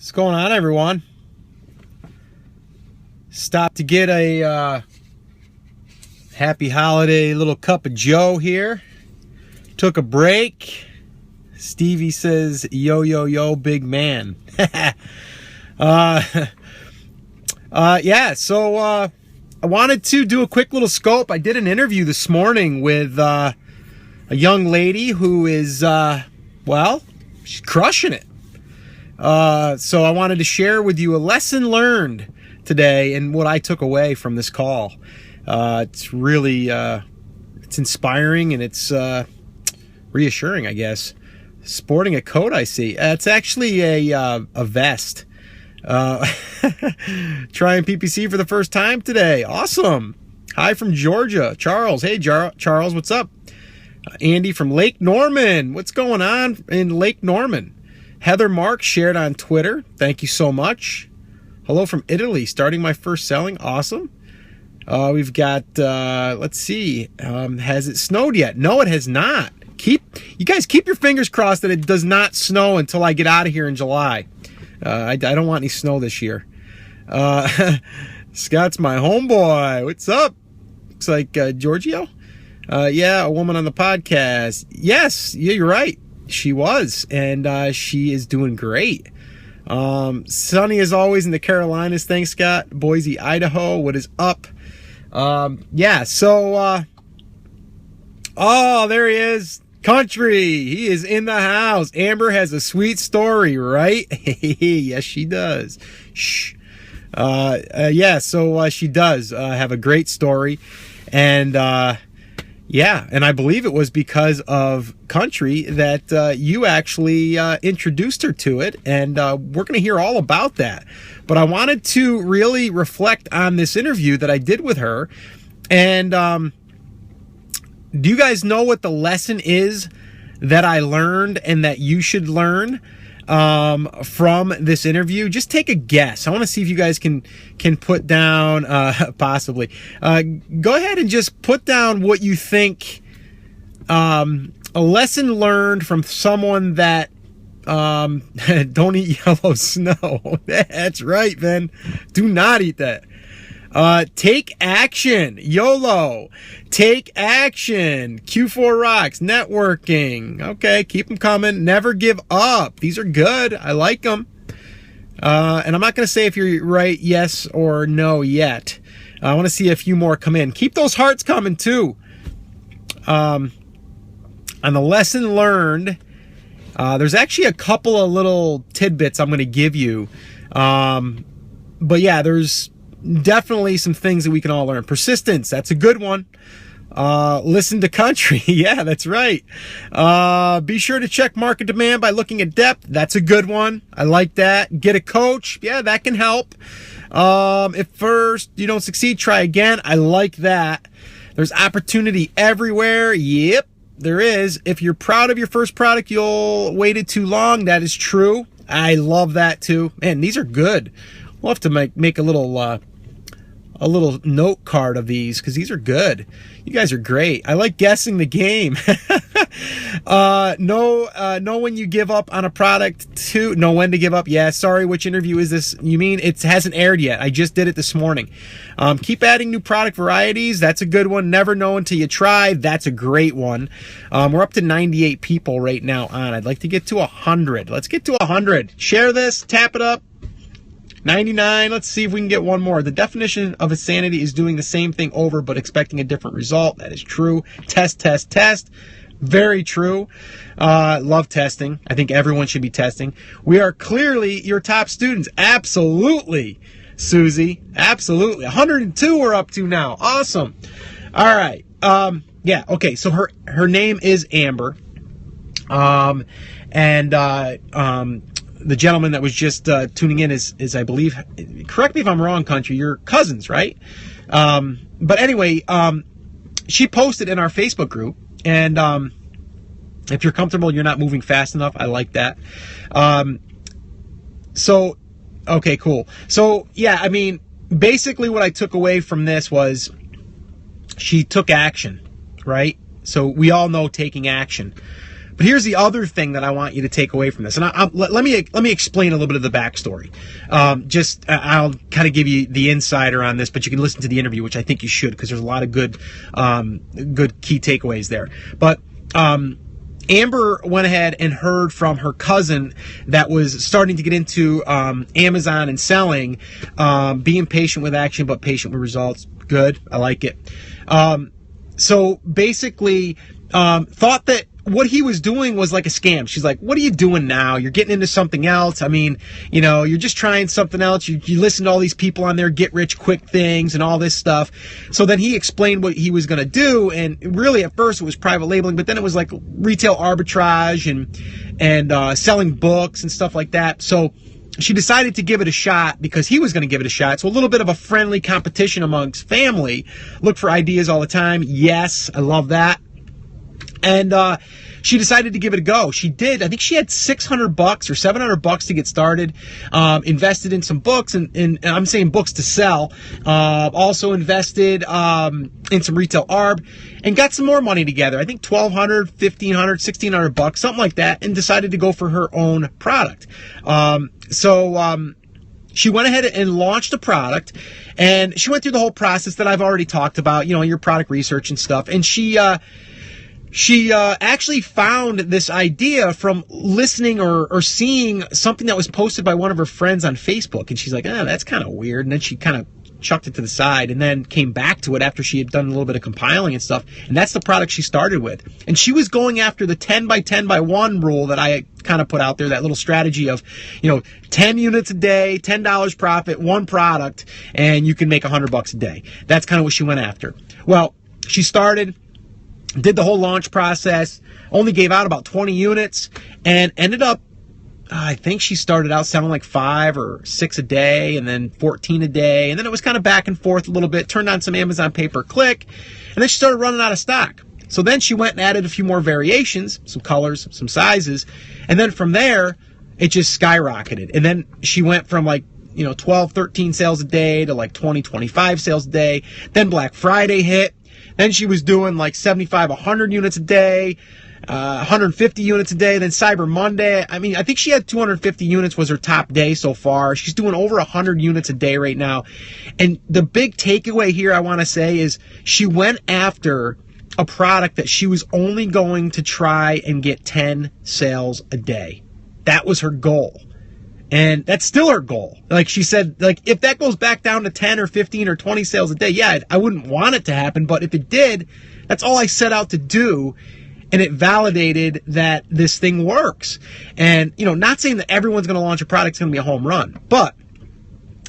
What's going on, everyone? Stopped to get a happy holiday little cup of Joe here. Took a break. Stevie says, yo, yo, yo, big man. So I wanted to do a quick little scope. I did an interview this morning with a young lady who is, she's crushing it. So I wanted to share with you a lesson learned today and what I took away from this call. It's really, it's inspiring and it's reassuring, I guess. Sporting a coat, I see. It's actually a vest. Trying PPC for the first time today. Awesome. Hi from Georgia. Charles. Hey, Charles, what's up? Andy from Lake Norman. What's going on in Lake Norman? Heather Mark shared on Twitter. Thank you so much. Hello from Italy. Starting my first selling. Awesome. We've got, let's see. Has it snowed yet? No, it has not. You guys keep your fingers crossed that it does not snow until I get out of here in July. I don't want any snow this year. Scott's my homeboy. What's up? Looks like Giorgio. Yeah, a woman on the podcast. Yes, yeah, you're right. She was, and she is doing great. Sunny as always in the Carolinas. Thanks, Scott. Boise, Idaho. What is up? Oh, there he is. Country. He is in the house. Amber has a sweet story, right? Yes, she does. Shh. She does have a great story. And, and I believe it was because of Country that you actually introduced her to it, and we're going to hear all about that. But I wanted to really reflect on this interview that I did with her, and do you guys know what the lesson is that I learned and that you should learn from this interview? Just take a guess. I want to see if you guys can put down, possibly. Go ahead and just put down what you think, a lesson learned from someone that don't eat yellow snow. That's right, Ben. Do not eat that. Take action. YOLO. Take action. Q4 rocks. Networking. Okay, keep them coming. Never give up. These are good. I like them. And I'm not going to say if you're right, yes or no yet. I want to see a few more come in. Keep those hearts coming too. On the lesson learned, there's actually a couple of little tidbits I'm going to give you. But yeah, there's definitely some things that we can all learn. Persistence, that's a good one. Listen to Country. Yeah, that's right. Be sure to check market demand by looking at depth. That's a good one. I like that. Get a coach. Yeah, that can help. If first you don't succeed, try again. I like that. There's opportunity everywhere. Yep, there is. If you're proud of your first product, you'll waited too long. That is true. I love that too. Man, these are good. We'll have to make a little note card of these because these are good. You guys are great. I like guessing the game. Know when you give up on a product. To know when to give up. Yeah, sorry, which interview is this? You mean it hasn't aired yet? I just did it this morning. Keep adding new product varieties. That's a good one. Never know until you try. That's a great one. We're up to 98 people right now on. I'd like to get to 100. Let's get to 100. Share this. Tap it up. 99. Let's see if we can get one more. The definition of insanity is doing the same thing over but expecting a different result. That is true. Test. Very true. Love testing. I think everyone should be testing. We are clearly your top students. Absolutely, Susie. Absolutely. 102 we're up to now. Awesome. All right. Okay. So her name is Amber. The gentleman that was just tuning in is I believe, correct me if I'm wrong, Country, you're cousins, right? But anyway, she posted in our Facebook group, and if you're comfortable, you're not moving fast enough, I like that. Okay, cool. So, yeah, I mean, basically what I took away from this was she took action, right? So we all know taking action. But here's the other thing that I want you to take away from this. And let me explain a little bit of the backstory. I'll kind of give you the insider on this, but you can listen to the interview, which I think you should, because there's a lot of good key takeaways there. But Amber went ahead and heard from her cousin that was starting to get into Amazon and selling, being patient with action, but patient with results. Good. I like it. So basically, thought that what he was doing was like a scam. She's like, what are you doing now? You're getting into something else. I mean, you're just trying something else. You listen to all these people on there, get rich quick things and all this stuff. So then he explained what he was going to do. And really at first it was private labeling, but then it was like retail arbitrage and selling books and stuff like that. So she decided to give it a shot because he was going to give it a shot. So a little bit of a friendly competition amongst family. Look for ideas all the time. Yes, I love that. And she decided to give it a go. She did. I think she had $600 or $700 to get started. Invested in some books, and I'm saying books to sell. Also invested in some retail arb, and got some more money together. I think $1,200, $1,500, $1,600, something like that, and decided to go for her own product. She went ahead and launched a product, and she went through the whole process that I've already talked about. Your product research and stuff, and she actually found this idea from listening or seeing something that was posted by one of her friends on Facebook. And she's like, that's kind of weird. And then she kind of chucked it to the side and then came back to it after she had done a little bit of compiling and stuff. And that's the product she started with. And she was going after the 10 by 10 by 1 rule that I kind of put out there, that little strategy of, 10 units a day, $10 profit, one product, and you can make $100 a day. That's kind of what she went after. Well, she started, did the whole launch process, only gave out about 20 units, and ended up, I think she started out selling like 5 or 6 a day, and then 14 a day, and then it was kind of back and forth a little bit, turned on some Amazon pay-per-click, and then she started running out of stock. So then she went and added a few more variations, some colors, some sizes, and then from there, it just skyrocketed. And then she went from like 12, 13 sales a day to like 20, 25 sales a day. Then Black Friday hit. Then she was doing like 75, 100 units a day, 150 units a day. Then Cyber Monday, I think she had 250 units was her top day so far. She's doing over 100 units a day right now. And the big takeaway here I want to say is she went after a product that she was only going to try and get 10 sales a day. That was her goal. And that's still her goal. Like she said, like if that goes back down to 10 or 15 or 20 sales a day, yeah, I wouldn't want it to happen. But if it did, that's all I set out to do. And it validated that this thing works. And, not saying that everyone's going to launch a product, it's going to be a home run. But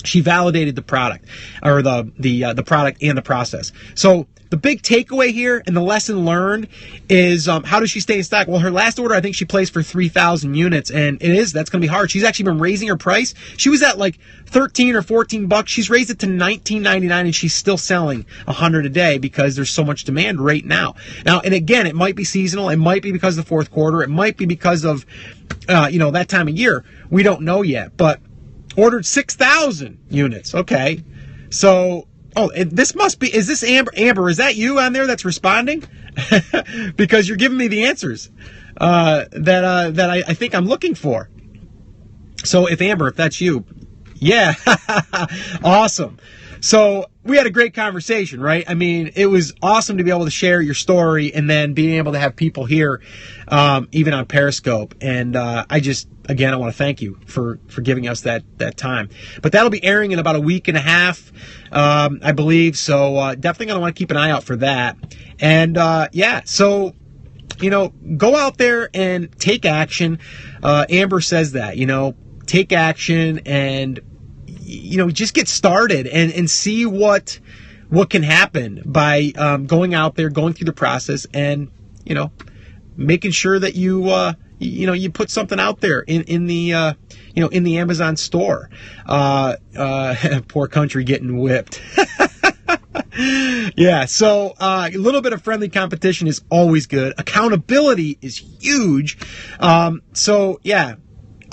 she validated the product or the product and the process. So the big takeaway here and the lesson learned is how does she stay in stock? Well, her last order, I think she placed for 3,000 units, and that's going to be hard. She's actually been raising her price. She was at like 13 or 14 bucks. She's raised it to $19.99, and she's still selling 100 a day because there's so much demand right now. Now, and again, it might be seasonal. It might be because of the fourth quarter. It might be because of, that time of year. We don't know yet, but ordered 6,000 units. Okay. So, this must be, is this Amber? Amber, is that you on there that's responding? Because you're giving me the answers that I think I'm looking for. So if that's you, yeah, awesome. So we had a great conversation, right? It was awesome to be able to share your story and then being able to have people here, even on Periscope. And again, I want to thank you for giving us that time. But that'll be airing in about a week and a half, I believe. So definitely going to want to keep an eye out for that. And so go out there and take action. Amber says that, take action and just get started and see what can happen by going out there, going through the process, and making sure that you put something out there in the in the Amazon store. Poor country getting whipped. Yeah, so a little bit of friendly competition is always good. Accountability is huge. So yeah.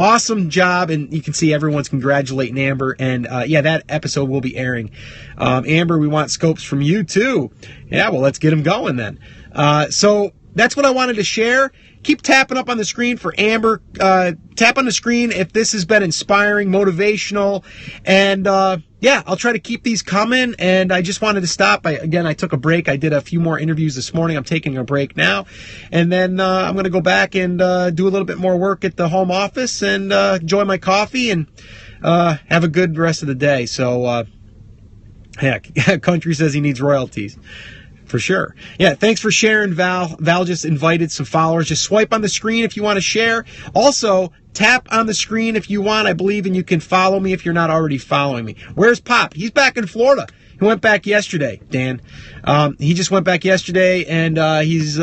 Awesome job, and you can see everyone's congratulating Amber, and that episode will be airing. Amber, we want scopes from you too. Yeah, well, let's get them going then. So that's what I wanted to share. keep tapping up on the screen for Amber. Tap on the screen if this has been inspiring, motivational, and yeah, I'll try to keep these coming. And I just wanted to stop. I took a break. I did a few more interviews this morning. I'm taking a break now, and then I'm going to go back and do a little bit more work at the home office and enjoy my coffee and have a good rest of the day. So, yeah, Country says he needs royalties. For sure. Yeah, thanks for sharing, Val. Val just invited some followers. Just swipe on the screen if you want to share. Also, tap on the screen if you want, I believe, and you can follow me if you're not already following me. Where's Pop? He's back in Florida. He went back yesterday, Dan. He just went back yesterday, and he's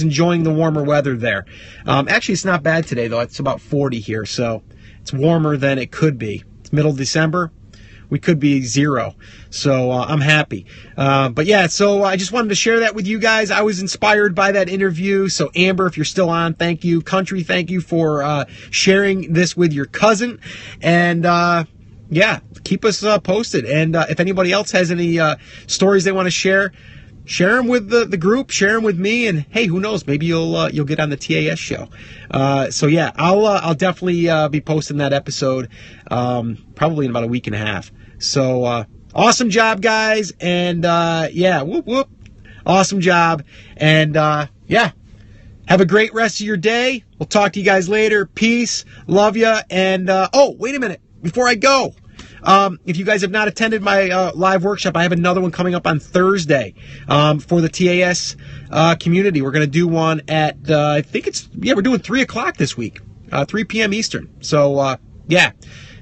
enjoying the warmer weather there. Actually, it's not bad today, though. It's about 40 here, so it's warmer than it could be. It's middle of December. We could be 0. So I'm happy. But yeah, so I just wanted to share that with you guys. I was inspired by that interview. So Amber, if you're still on, thank you. Country, thank you for sharing this with your cousin. And yeah, keep us posted. And if anybody else has any stories they want to share them with the group, share them with me, and hey, who knows? Maybe you'll get on the TAS show. So yeah, I'll definitely be posting that episode probably in about a week and a half. So awesome job, guys, and yeah, whoop whoop, awesome job, and yeah, have a great rest of your day. We'll talk to you guys later. Peace, love ya, and oh, wait a minute, before I go. If you guys have not attended my live workshop, I have another one coming up on Thursday for the TAS community. We're going to do one at, I think we're doing 3 o'clock this week, 3 p.m. Eastern. So, yeah,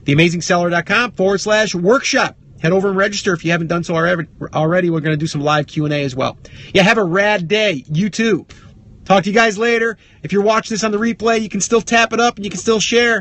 theamazingseller.com/workshop. Head over and register if you haven't done so already. We're going to do some live Q&A as well. Yeah, have a rad day. You too. Talk to you guys later. If you're watching this on the replay, you can still tap it up and you can still share.